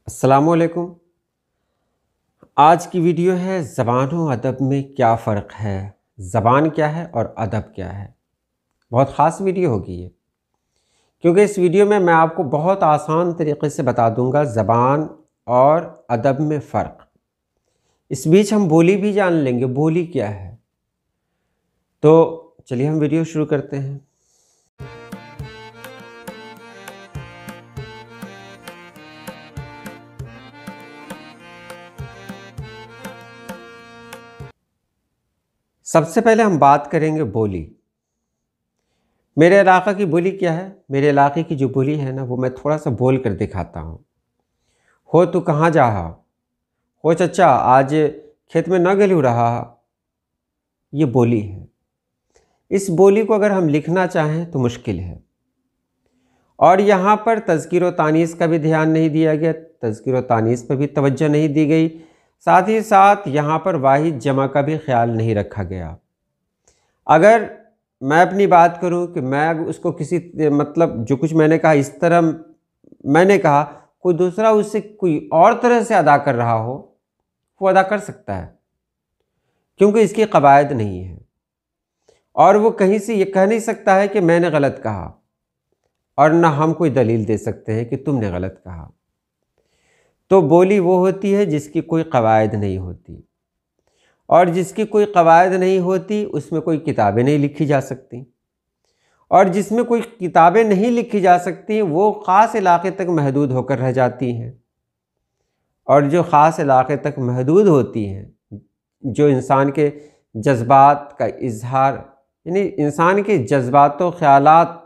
अस्सलामुअलैकुम। आज की वीडियो है ज़बान और अदब में क्या फ़र्क है, ज़बान क्या है और अदब क्या है। बहुत ख़ास वीडियो होगी ये, क्योंकि इस वीडियो में मैं आपको बहुत आसान तरीक़े से बता दूंगा ज़बान और अदब में फ़र्क। इस बीच हम बोली भी जान लेंगे, बोली क्या है। तो चलिए हम वीडियो शुरू करते हैं। सबसे पहले हम बात करेंगे बोली। मेरे इलाक़े की बोली क्या है। मेरे इलाक़े की जो बोली है ना, वो मैं थोड़ा सा बोल कर दिखाता हूँ। हो तू कहाँ जा, हो चचा आज खेत में न गलू रहा। ये बोली है। इस बोली को अगर हम लिखना चाहें तो मुश्किल है। और यहाँ पर तज़कीर व तानीस का भी ध्यान नहीं दिया गया, तज़कीर व तानीस पर भी तवज्जो नहीं दी गई। साथ ही साथ यहाँ पर वाहिद जमा का भी ख्याल नहीं रखा गया। अगर मैं अपनी बात करूँ कि मैं उसको किसी मतलब जो कुछ मैंने कहा इस तरह मैंने कहा, कोई दूसरा उससे कोई और तरह से अदा कर रहा हो, वो अदा कर सकता है, क्योंकि इसकी कवायद नहीं है। और वो कहीं से ये कह नहीं सकता है कि मैंने गलत कहा, और ना हम कोई दलील दे सकते हैं कि तुमने गलत कहा। तो बोली वो होती है जिसकी कोई कवायद नहीं होती, और जिसकी कोई कवायद नहीं होती उसमें कोई किताबें नहीं लिखी जा सकती, और जिसमें कोई किताबें नहीं लिखी जा सकती वो ख़ास इलाके तक महदूद होकर रह जाती हैं। और जो ख़ास इलाके तक महदूद होती हैं, जो इंसान के जज्बात का इजहार, यानी इंसान के जज्बातों ख़यालात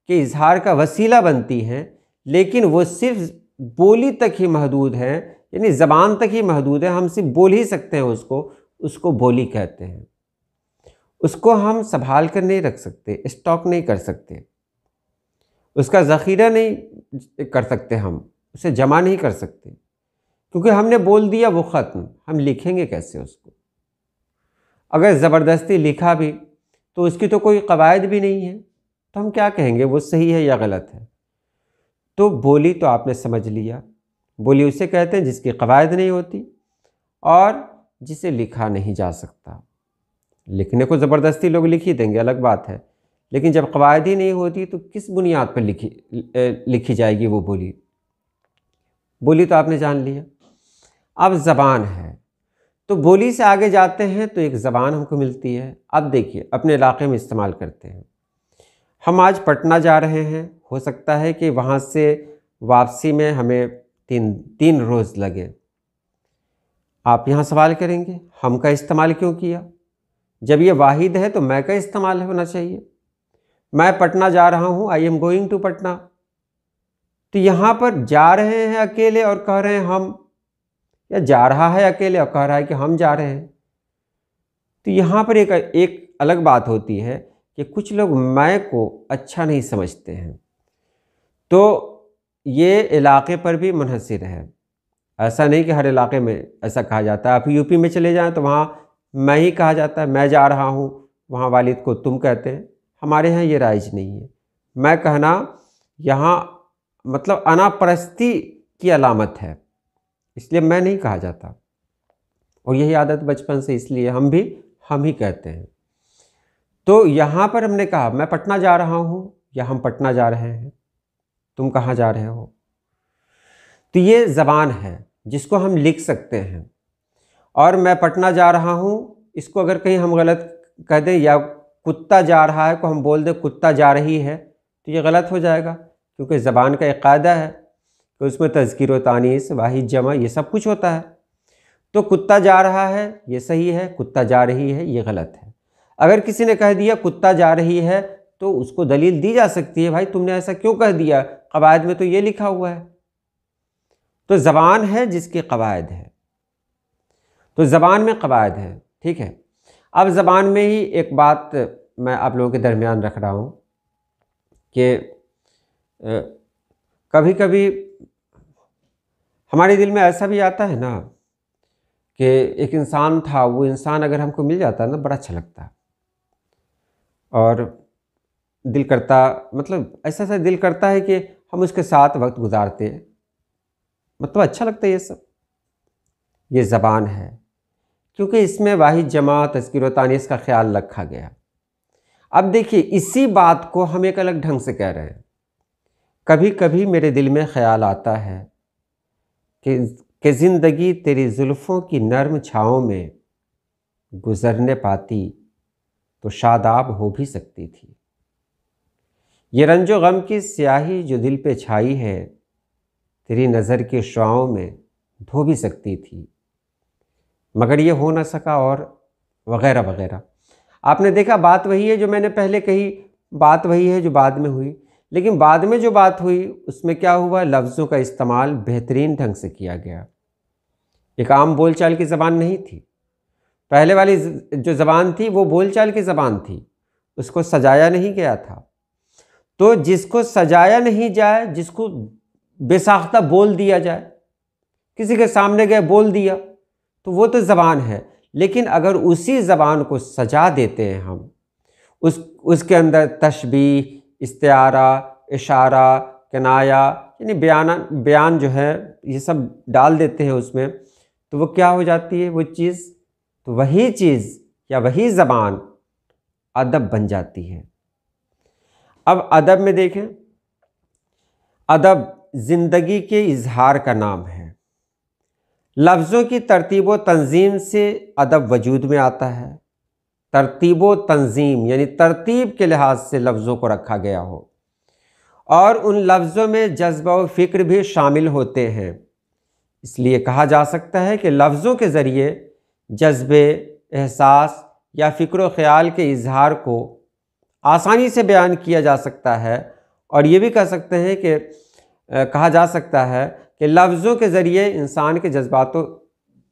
के इजहार का वसीला बनती हैं, लेकिन वो सिर्फ़ बोली तक ही महदूद है, यानी ज़बान तक ही महदूद है। हम सिर्फ बोल ही सकते हैं उसको बोली कहते हैं। उसको हम संभाल कर नहीं रख सकते, स्टॉक नहीं कर सकते, उसका ज़ख़ीरा नहीं कर सकते, हम उसे जमा नहीं कर सकते, क्योंकि हमने बोल दिया वो ख़त्म। हम लिखेंगे कैसे उसको? अगर ज़बरदस्ती लिखा भी तो उसकी तो कोई कवायद भी नहीं है, तो हम क्या कहेंगे वो सही है या गलत है? तो बोली तो आपने समझ लिया। बोली उसे कहते हैं जिसकी कवायद नहीं होती और जिसे लिखा नहीं जा सकता। लिखने को ज़बरदस्ती लोग लिख ही देंगे, अलग बात है, लेकिन जब कवायद ही नहीं होती तो किस बुनियाद पर लिखी जाएगी वो बोली? बोली तो आपने जान लिया। अब ज़बान है, तो बोली से आगे जाते हैं तो एक ज़बान हमको मिलती है। अब देखिए अपने इलाके में इस्तेमाल करते हैं। हम आज पटना जा रहे हैं, हो सकता है कि वहाँ से वापसी में हमें तीन रोज़ लगे। आप यहाँ सवाल करेंगे हम का इस्तेमाल क्यों किया? जब ये वाहिद है तो मैं का इस्तेमाल होना चाहिए। मैं पटना जा रहा हूँ, I am going to Patna. तो यहाँ पर जा रहे हैं अकेले और कह रहे हैं हम, या जा रहा है अकेले और कह रहा है कि हम जा रहे हैं। तो यहाँ पर एक अलग बात होती है कि कुछ लोग मैं को अच्छा नहीं समझते हैं, तो ये इलाके पर भी मुनहसिर है। ऐसा नहीं कि हर इलाके में ऐसा कहा जाता है। आप यूपी में चले जाएं तो वहाँ मैं ही कहा जाता है, मैं जा रहा हूँ, वहाँ वालिद को तुम कहते हैं। हमारे यहाँ ये राइज नहीं है। मैं कहना यहाँ मतलब अनापरस्ती की अलामत है, इसलिए मैं नहीं कहा जाता। और यही आदत बचपन से, इसलिए हम ही कहते हैं। तो यहाँ पर हमने कहा मैं पटना जा रहा हूँ या हम पटना जा रहे हैं, तुम कहाँ जा रहे हो। तो ये ज़बान है जिसको हम लिख सकते हैं। और मैं पटना जा रहा हूँ, इसको अगर कहीं हम गलत कह दें, या कुत्ता जा रहा है को हम बोल दें कुत्ता जा रही है, तो ये गलत हो जाएगा, क्योंकि ज़बान का एक कायदा है कि उसमें तज़कीर व तानीस, वाहिद जमा, ये सब कुछ होता है। तो कुत्ता जा रहा है ये सही है, कुत्ता जा रही है ये गलत है। अगर किसी ने कह दिया कुत्ता जा रही है तो उसको दलील दी जा सकती है, भाई तुमने ऐसा क्यों कह दिया, कवायद में तो ये लिखा हुआ है। तो ज़बान है जिसकी कवायद है, तो ज़बान में कवायद है, ठीक है। अब ज़बान में ही एक बात मैं आप लोगों के दरमियान रख रहा हूँ कि कभी कभी हमारे दिल में ऐसा भी आता है ना कि एक इंसान था, वो इंसान अगर हमको मिल जाता है ना, बड़ा अच्छा लगता, और दिल करता, मतलब ऐसा दिल करता है कि हम उसके साथ वक्त गुजारते। मतलब अच्छा लगता है ये सब। ये ज़बान है, क्योंकि इसमें वाहिद जमा तज़कीर व तानीस का ख्याल रखा गया। अब देखिए, इसी बात को हम एक अलग ढंग से कह रहे हैं। कभी कभी मेरे दिल में ख्याल आता है कि ज़िंदगी तेरी जुल्फ़ों की नर्म छाँव में गुज़रने पाती तो शादाब हो भी सकती थी। ये रंजो गम की स्याही जो दिल पे छाई है, तेरी नज़र के शुआओं में धो भी सकती थी, मगर ये हो ना सका, और वग़ैरह वग़ैरह। आपने देखा, बात वही है जो मैंने पहले कही, बात वही है जो बाद में हुई। लेकिन बाद में जो बात हुई उसमें क्या हुआ, लफ्ज़ों का इस्तेमाल बेहतरीन ढंग से किया गया। एक आम बोलचाल की ज़बान नहीं थी। पहले वाली जो ज़बान थी वो बोलचाल की ज़बान थी, उसको सजाया नहीं गया था। तो जिसको सजाया नहीं जाए, जिसको बेसाख्ता बोल दिया जाए, किसी के सामने गए बोल दिया, तो वो तो ज़बान है। लेकिन अगर उसी ज़बान को सजा देते हैं हम, उसके अंदर तशबीह, इस्तिआरा, इशारा, किनाया, यानी बयान जो है ये सब डाल देते हैं उसमें, तो वो क्या हो जाती है वो चीज़, तो वही चीज़ या वही ज़बान अदब बन जाती है। अब अदब में देखें, अदब ज़िंदगी के इजहार का नाम है। लफ्ज़ों की तरतीब व तंजीम से अदब वजूद में आता है। तरतीब व तंजीम यानी तरतीब के लिहाज से लफ्ज़ों को रखा गया हो, और उन लफ्ज़ों में जज्बा व फ़िक्र भी शामिल होते हैं। इसलिए कहा जा सकता है कि लफ्ज़ों के ज़रिए जज्बे, एहसास या फ़िक्र व ख़याल के इजहार को आसानी से बयान किया जा सकता है। और ये भी कह सकते हैं कि कहा जा सकता है कि लफ्ज़ों के ज़रिए इंसान के जज्बात व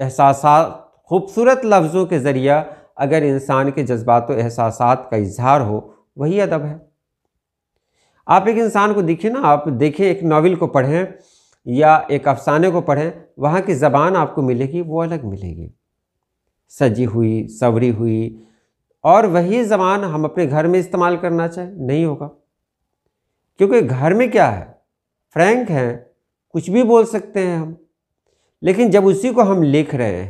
एहसासात, खूबसूरत लफ्ज़ों के ज़रिए अगर इंसान के जज्बात व एहसासात का इजहार हो, वही अदब है। आप एक इंसान को देखिए ना, आप देखिए एक नावल को पढ़ें या एक अफसाने को पढ़ें, वहाँ की ज़बान आपको मिलेगी वो अलग मिलेगी, सजी हुई, संवरी हुई। और वही ज़बान हम अपने घर में इस्तेमाल करना चाहें, नहीं होगा, क्योंकि घर में क्या है, फ्रैंक हैं, कुछ भी बोल सकते हैं हम। लेकिन जब उसी को हम लिख रहे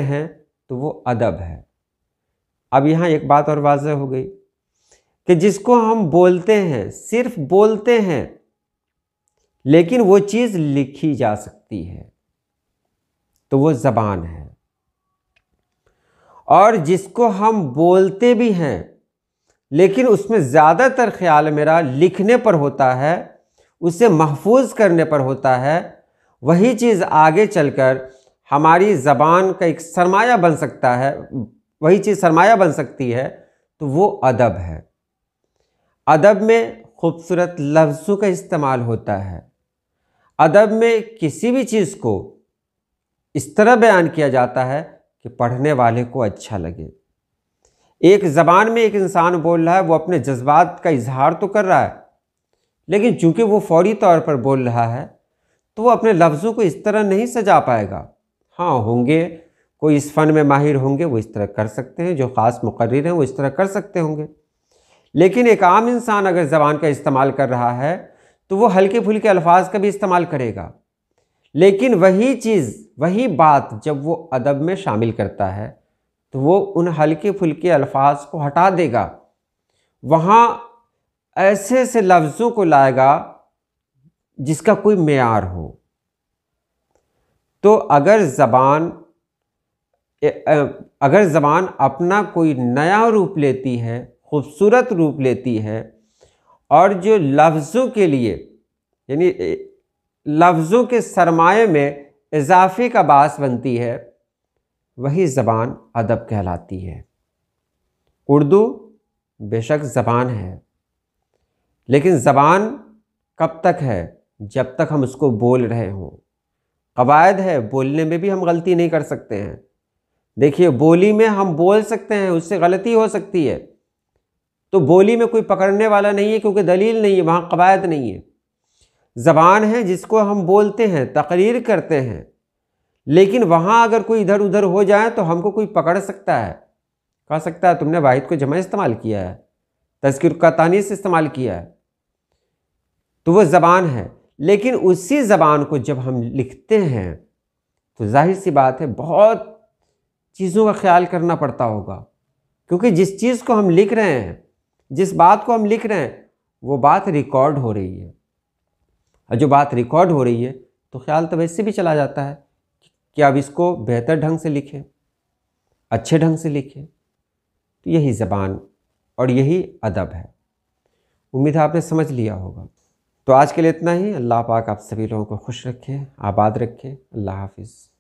हैं तो वो अदब है। अब यहाँ एक बात और वाज़ेह हो गई कि जिसको हम बोलते हैं, सिर्फ बोलते हैं, लेकिन वो चीज़ लिखी जा सकती है, तो वो ज़बान है। और जिसको हम बोलते भी हैं, लेकिन उसमें ज़्यादातर ख्याल मेरा लिखने पर होता है, उसे महफूज करने पर होता है, वही चीज़ आगे चलकर हमारी ज़बान का एक सरमाया बन सकता है, वही चीज़ सरमाया बन सकती है, तो वो अदब है। अदब में खूबसूरत लफ्ज़ों का इस्तेमाल होता है। अदब में किसी भी चीज़ को इस तरह बयान किया जाता है कि पढ़ने वाले को अच्छा लगे। एक ज़बान में एक इंसान बोल रहा है, वो अपने जज्बात का इजहार तो कर रहा है, लेकिन चूंकि वो फौरी तौर पर बोल रहा है तो वो अपने लफ्ज़ों को इस तरह नहीं सजा पाएगा। हाँ, होंगे कोई इस फ़न में माहिर होंगे, वो इस तरह कर सकते हैं, जो ख़ास मुक़र्रिर हैं वो इस तरह कर सकते होंगे। लेकिन एक आम इंसान अगर ज़बान का इस्तेमाल कर रहा है तो वो हल्के फुल्के अल्फाज का भी इस्तेमाल करेगा, लेकिन वही चीज़, वही बात जब वो अदब में शामिल करता है तो वो उन हल्के फुल्के अल्फाज को हटा देगा, वहाँ ऐसे ऐसे लफ्ज़ों को लाएगा जिसका कोई मेयार हो। तो अगर ज़बान अपना कोई नया रूप लेती है, खूबसूरत रूप लेती है, और जो लफ्ज़ों के लिए यानी लफ्ज़ों के सरमाए में इजाफे का बास बनती है, वही ज़बान अदब कहलाती है। उर्दू बेशक ज़बान है, लेकिन ज़बान कब तक है, जब तक हम उसको बोल रहे हों। कवायद है, बोलने में भी हम गलती नहीं कर सकते हैं। देखिए, बोली में हम बोल सकते हैं, उससे गलती हो सकती है, तो बोली में कोई पकड़ने वाला नहीं है, क्योंकि दलील नहीं है, वहाँ कवायद नहीं है। ज़बान है जिसको हम बोलते हैं, तकरीर करते हैं, लेकिन वहाँ अगर कोई इधर उधर हो जाए तो हमको कोई पकड़ सकता है, कह सकता है तुमने वाहिद को जमा इस्तेमाल किया है, तज़कीर का तानीस इस्तेमाल किया है, तो वो ज़बान है। लेकिन उसी ज़बान को जब हम लिखते हैं तो जाहिर सी बात है बहुत चीज़ों का ख्याल करना पड़ता होगा, क्योंकि जिस चीज़ को हम लिख रहे हैं, जिस बात को हम लिख रहे हैं, वो बात रिकॉर्ड हो रही है। और जो बात रिकॉर्ड हो रही है तो ख्याल तो वैसे भी चला जाता है कि अब इसको बेहतर ढंग से लिखें, अच्छे ढंग से लिखें। तो यही ज़बान और यही अदब है। उम्मीद है आपने समझ लिया होगा। तो आज के लिए इतना ही। अल्लाह पाक आप सभी लोगों को खुश रखे, आबाद रखे। अल्लाह हाफिज़।